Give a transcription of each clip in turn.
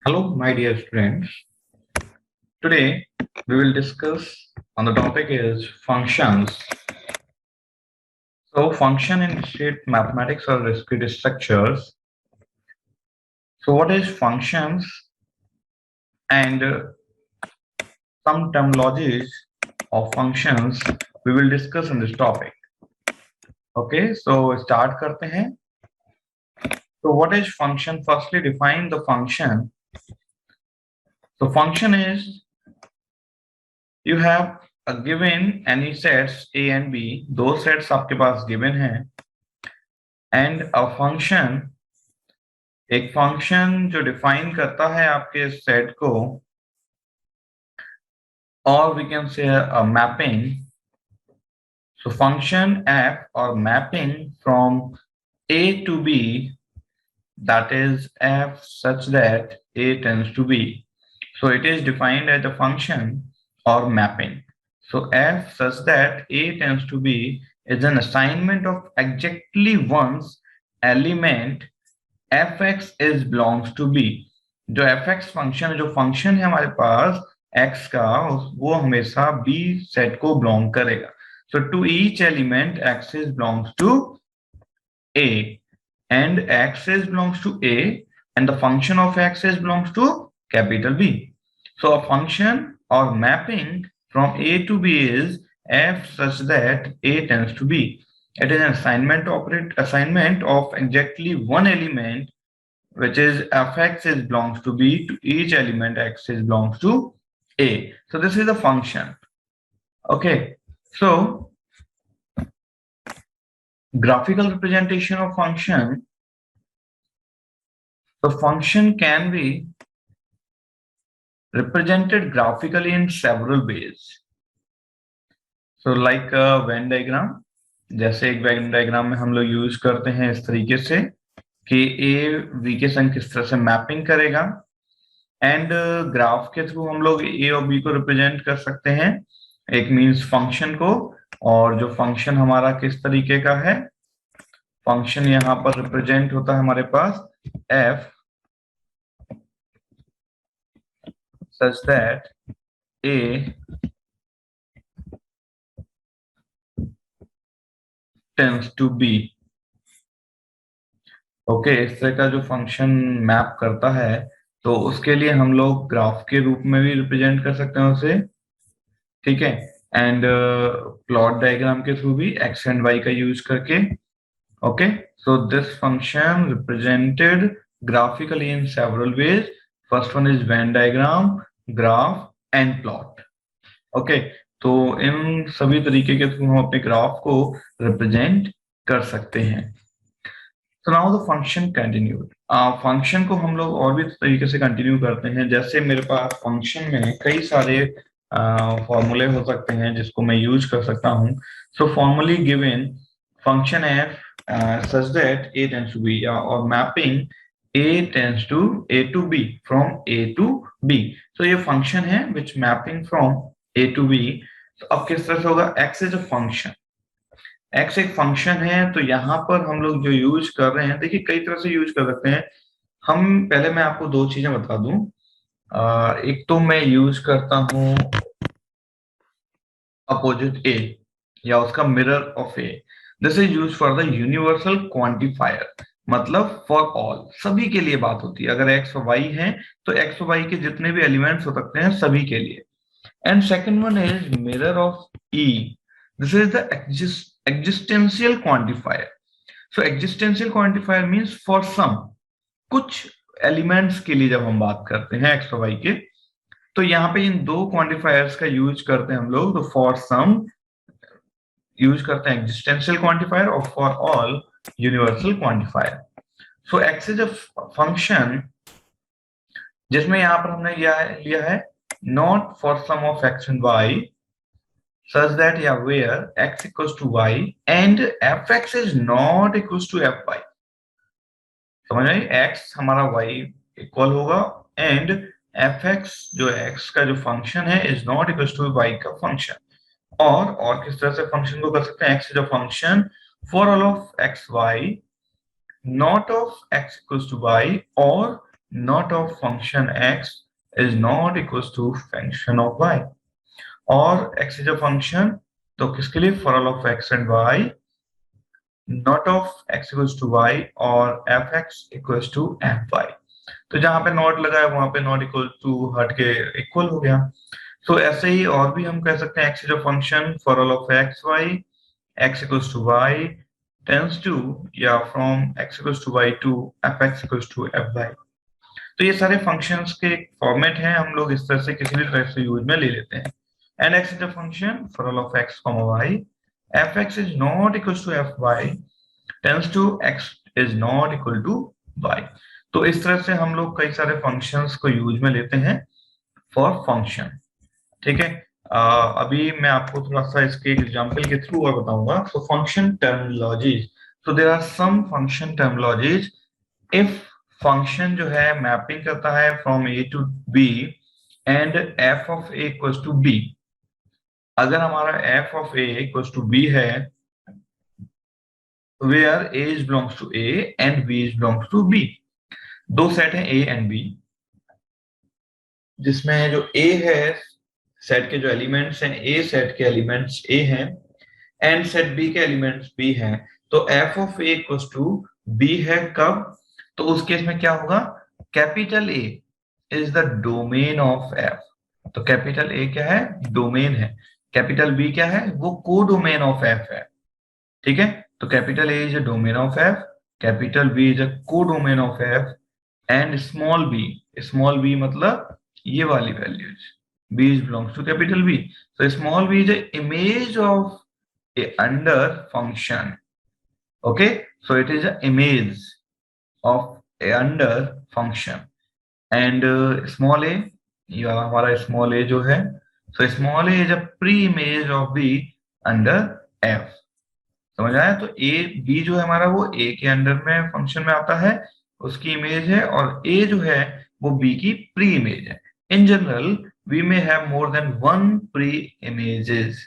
Hello, my dear friends. Today we will discuss on the topic is functions. So, function in discrete mathematics or discrete structures. So, what is functions and some terminologies of functions we will discuss in this topic. Okay, so start करते हैं. So, what is function? Firstly, define the function. So, function is you have a given any sets A and B. दो sets आपके पास given हैं. And a function एक function जो define करता है आपके सेट को और we can say mapping. So function f और mapping from A to B, that is f such that A tends to B. So it is defined as a function or mapping. So f such that A tends to B is an assignment of exactly one's element fx is belongs to b. जो fx function जो function है हमारे पास x का वो हमेशा b set को belong करेगा. So to each element x is belongs to a and x is belongs to a and the function of x is belongs to capital B. So a function or mapping from a to b is f such that a tends to b. It is an assignment of exactly one element which is fx is belongs to b to each element x is belongs to a. So this is a function. Okay, so graphical representation of function. The function can be represented graphically in several ways. So like a Venn diagram. जैसे एक Venn diagram में हम लोग use करते हैं इस तरीके से कि ए बी के संग किस तरह से मैपिंग करेगा. एंड ग्राफ के थ्रू हम लोग ए और बी को रिप्रेजेंट कर सकते हैं. एक मींस फंक्शन को, और जो फंक्शन हमारा किस तरीके का है, फंक्शन यहाँ पर रिप्रेजेंट होता है हमारे पास f such that a tends to b. Okay, इस तरह का जो फंक्शन मैप करता है तो उसके लिए हम लोग ग्राफ के रूप में भी रिप्रेजेंट कर सकते हैं उसे. ठीक है, एंड प्लॉट डायग्राम के थ्रू भी एक्स एंड वाई का यूज करके. Okay, so this function represented graphically in several ways. First one is Venn diagram, graph and plot. Okay, तो इन सभी तरीके के थ्रू हम अपने ग्राफ को रिप्रेजेंट कर सकते हैं. So now the function continued. Function को हम लोग और भी तरीके से कंटिन्यू करते हैं. जैसे मेरे पास फंक्शन में कई सारे फॉर्मूले हो सकते हैं जिसको मैं यूज कर सकता हूं. So formally given function f such that a tends to b, और mapping a tends to a to b from a to b. So ये फंक्शन है which mapping from a to b. तो अब किस तरह से होगा, x is a function. x एक फंक्शन है, तो यहाँ पर हम लोग जो यूज कर रहे हैं, देखिए कई तरह से यूज कर सकते हैं हम. पहले मैं आपको दो चीजें बता दूं. एक तो मैं यूज करता हूं अपोजिट a या उसका mirror of a. This is use for the universal quantifier, मतलब फॉर ऑल, सभी के लिए बात होती है. अगर x और y है तो x और y के जितने भी एलिमेंट्स हो सकते हैं सभी के लिए. And second one is mirror of e. This is the existential quantifier. So existential quantifier means for some, कुछ एलिमेंट्स के लिए जब हम बात करते हैं एक्स और वाई के, तो यहाँ पे इन दो क्वांटिफायर्स का यूज करते हैं हम लोग. तो फॉर सम यूज करते हैं existential quantifier और for all universal quantifier. So x is a function जिसमें यहाँ पर हमने लिया है not for some of x and y such that where x equals to y and fx is not equals to fy. समझ आई, x हमारा y equal होगा एंड fx जो x का जो फंक्शन है is not equal to y का function. और किस तरह से फंक्शन को कर सकते हैं, x is a function for all of x y, not of x equals to y और not of function x is not equals to function of y, और x इज अ फंक्शन, तो किसके लिए, for all of x and y, not of x equals to y और fx equals to fy। तो जहां पे not लगा है वहां पे नॉट इक्वल टू हट के इक्वल हो गया। तो ऐसे ही और भी हम कह सकते हैं x is a function for all of x y, x equals to y tends to या from x equals to y to fx equals to fy। तो ये सारे फंक्शंस के फॉर्मेट हैं, हम लोग इस तरह से किसी भी तरह से यूज में ले लेते हैं। And x is a function for all of x, y, fx is not equals to fy tends to x is not equal to y। तो इस तरह से हम लोग कई सारे फंक्शंस को यूज में लेते हैं फॉर फंक्शन। ठीक है, अभी मैं आपको थोड़ा सा इसके एग्जांपल के थ्रू और बताऊंगा। So function terminologies, so there are some function terminologies. If function जो है मैपिंग करता है from a to b and f of a equals to b, अगर हमारा f of a equals to b है where a is belongs to a and b is belongs to b, दो set है a and B, जिसमें जो ए है set के जो एलिमेंट्स हैं, ए सेट के एलिमेंट्स ए हैं एंड सेट बी के एलिमेंट्स बी हैं। तो f of a equals to b है कब, तो उस केस में क्या होगा, capital A is the domain of f. तो कैपिटल ए क्या है, डोमेन है। कैपिटल बी क्या है, वो को डोमेन ऑफ एफ है। ठीक है, तो capital A is a domain of f, capital b is a codomain of f and small b मतलब ये वाली values, b is belongs to capital B, so small b is a image of a under function। okay, so it is an image of a under function and small a, ये हमारा small a जो है, so small a is a pre-image of b under f। समझ आया, तो a b जो है हमारा वो a के अंडर में फंक्शन में आता है, उसकी इमेज है, और a जो है वो b की प्री इमेज है। In general we may have more than one pre-images।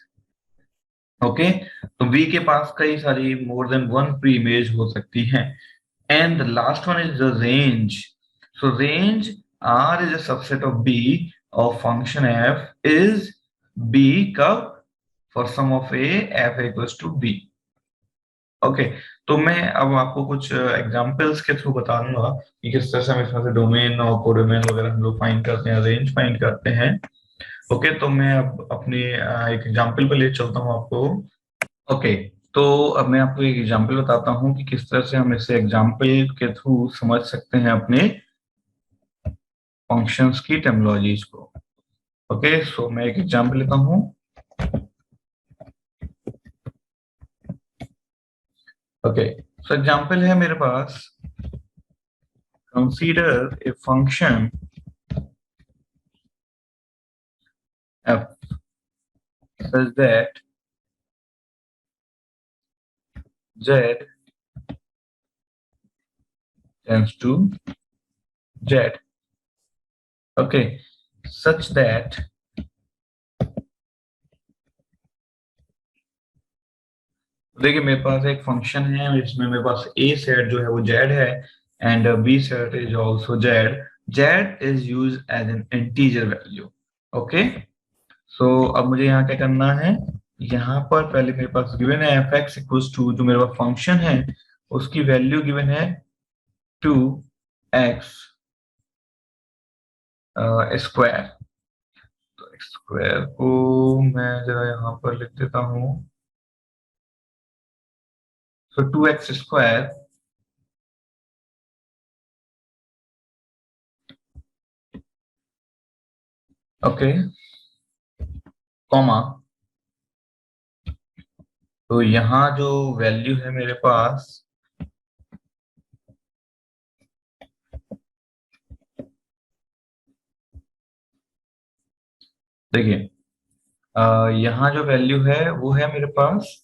Okay, तो V के पास कई सारी more than one pre-image हो सकती हैं। And the last one is the range। So range R is a subset of B of function f is B कब, for sum of A f equals to B। Okay, तो मैं अब आपको कुछ examples के थ्रू बता दूंगा कि किस तरह से हम इसमें से डोमेन और कोडोमेन वगैरह हम लोग फाइंड करते हैं, रेंज फाइंड करते हैं। ओके, तो मैं अब अपनी एक एग्जांपल पे ले चलता हूँ आपको। ओके, तो अब मैं आपको एक एग्जांपल बताता हूँ कि किस तरह से हम इसे एग्जांपल के थ्रू समझ सकते हैं अपने फंक्शंस की टर्मिनोलॉजीज को। ओके, सो मैं एक एग्जांपल लेता हूँ। ओके, सो एग्जांपल है मेरे पास, consider a function f such that z tends to z। okay, such that देखिए मेरे पास एक फंक्शन है, इसमें मेरे पास a सेट जो है वो z है and b set is also z। z is use as an integer value. Okay, so अब मुझे यहाँ क्या करना है, यहाँ पर पहले मेरे पास गिवन है fx इक्वल्स टू, जो मेरे पास फंक्शन है उसकी वैल्यू गिवन है 2x स्क्वायर। तो स्क्वायर को मैं जरा यहाँ पर लिख देता हूँ। सो 2x स्क्वायर ओके कॉमा, तो यहाँ जो वैल्यू है मेरे पास, देखिए यहाँ जो वैल्यू है वो है मेरे पास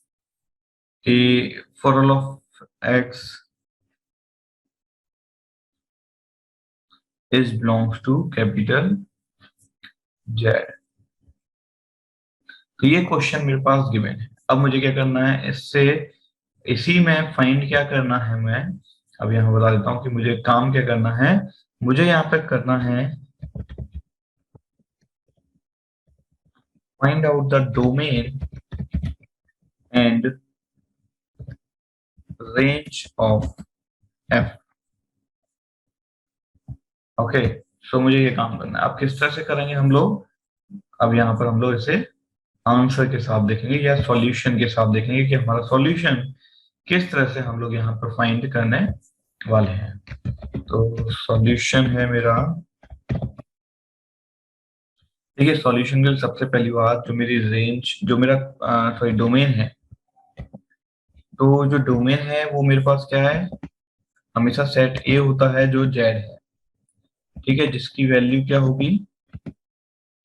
कि for all of x is belongs to capital Z। तो ये क्वेश्चन मेरे पास गिवन है। अब मुझे क्या करना है, इससे इसी में फाइंड क्या करना है, मैं अब यहाँ बता देता हूँ कि मुझे काम क्या करना है। मुझे यहाँ पे करना है find out the domain and range of f. Okay, so मुझे ये काम करना है। अब किस तरह से करेंगे हम लोग? अब यहाँ पर हम लोग इसे आंसर के साथ देखेंगे या सॉल्यूशन के साथ देखेंगे कि हमारा सॉल्यूशन किस तरह से हम लोग यहाँ पर फाइंड करने वाले हैं। तो सॉल्यूशन है मेरा, देखिए सॉल्यूशन के लिए सबसे पहली बात, जो मेरी रेंज, जो मेरा सॉरी डोमेन है, तो जो डोमेन है वो मेरे पास क्या है, हमेशा सेट ए होता है जो जेड है, ठीक है, जिसकी वैल्यू क्या होगी,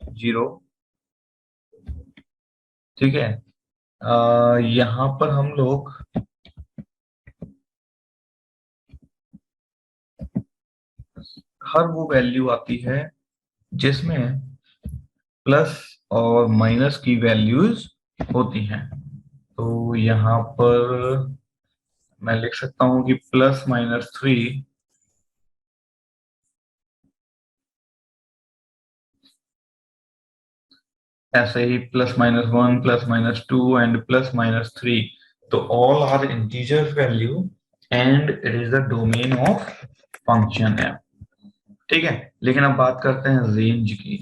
0। ठीक है, यहाँ पर हम लोग हर वो वैल्यू आती है जिसमें प्लस और माइनस की वैल्यूज होती हैं। तो यहाँ पर मैं लिख सकता हूँ कि +-3, ऐसे ही +-1, +-2 एंड +-3। तो all are integer value and it is the domain of function है। ठीक है, लेकिन अब बात करते हैं रेंज की।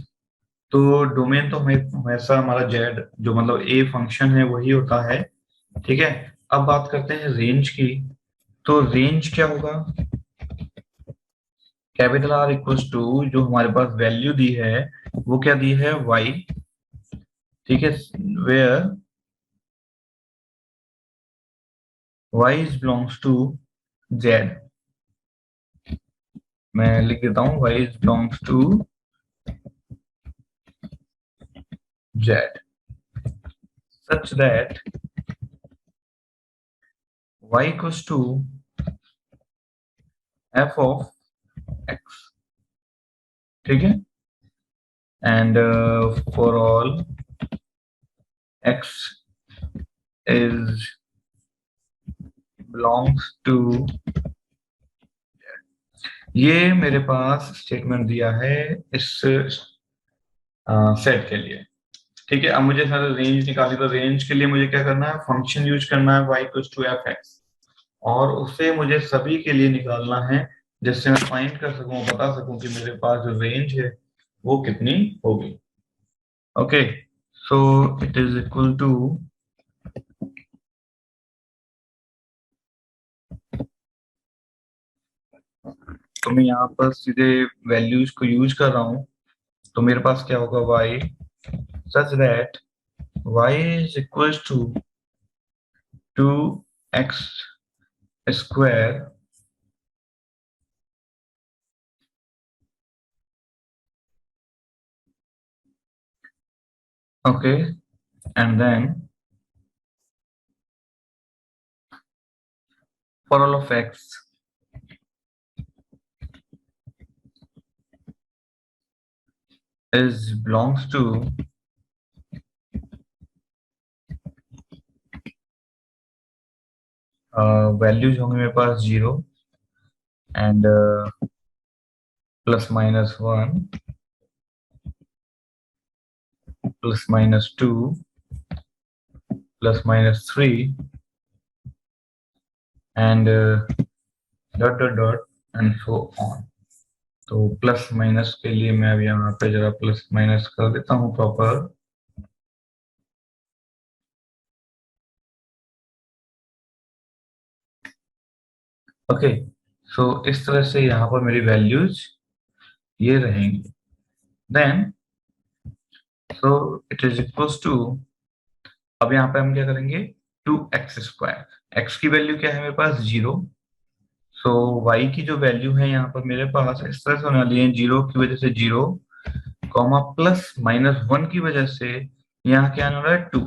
तो डोमेन तो हमेशा हमारा जेड, जो मतलब ए फंक्शन है, वही होता है। ठीक है, अब बात करते हैं रेंज की। तो रेंज क्या होगा, कैपिटल आर इक्वल्स टू, जो हमारे पास वैल्यू दी है वो क्या दी है, वाई। ठीक है, where y is belongs to Z. मैं लिख देता हूँ, y is belongs to Z such that y equals to f of x. ठीक है, and for all x is belongs to, ये मेरे पास स्टेटमेंट दिया है इस सेट के लिए। ठीक है, अब मुझे सर रेंज निकाली, तो रेंज के लिए मुझे क्या करना है, फंक्शन यूज करना है y equals to f x, और उससे मुझे सभी के लिए निकालना है, जिससे मैं फाइंड कर सकूं, बता सकूं कि मेरे पास जो रेंज है वो कितनी होगी। Okay, so it is equal to, तो मैं यहाँ पर सीधे वैल्यूज को यूज कर रहा हूँ। तो मेरे पास क्या होगा, y such that y is equal to 2x square, okay, and then for all of x is belongs to values होंगे मेरे पास 0 and +-1, +-2, +-3 and dot dot dot and so on. तो प्लस माइनस के लिए मैं अब यहाँ पे जरा प्लस माइनस कर देता हूँ प्रॉपर। ओके, सो इस तरह से यहाँ पर मेरी वैल्यूज ये रहेंगी। Then so it is equals to, अब यहाँ पे हम क्या करेंगे, 2x स्क्वायर, एक्स की वैल्यू क्या है मेरे पास, 0। सो y की जो वैल्यू है यहाँ पर मेरे पास इस तरह से होने वाली है, 0 की वजह से 0, कॉमा +-1 की वजह से यहाँ क्या आने वाला है, 2।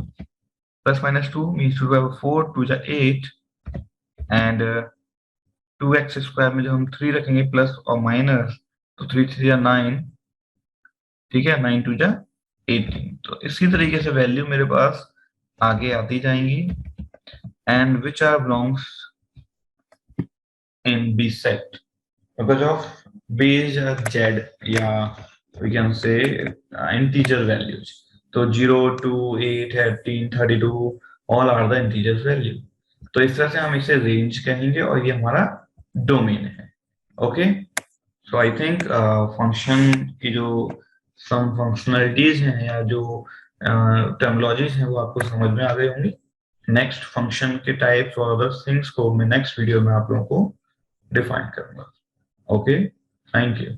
+-2 मीन्स 2/4, 2 जा 8, एंड 2x स्क्वायर में जब हम 3 रखेंगे प्लस और माइनस, तो 3 जा 9, ठीक है, 9 2 जा 18। तो इसी तरीके से वैल्यू मेरे पास आगे आती जाएंगी, and which are belongs in B set because of based z या we can say integer values. तो 0 to 8 18 32 all are the integers value. तो इस तरह से हम इसे रेंज कहेंगे और ये हमारा डोमेन है. Okay, so I think function की जो सम फंक्शनलिटीज हैं या जो टर्मिनोलॉजीज हैं वो आपको समझ में आ गई होंगी. नेक्स्ट फंक्शन के टाइप्स और अदर थिंग्स को मैं नेक्स्ट वीडियो में आप लोगों को डिफाइन करूंगा. Okay, thank you.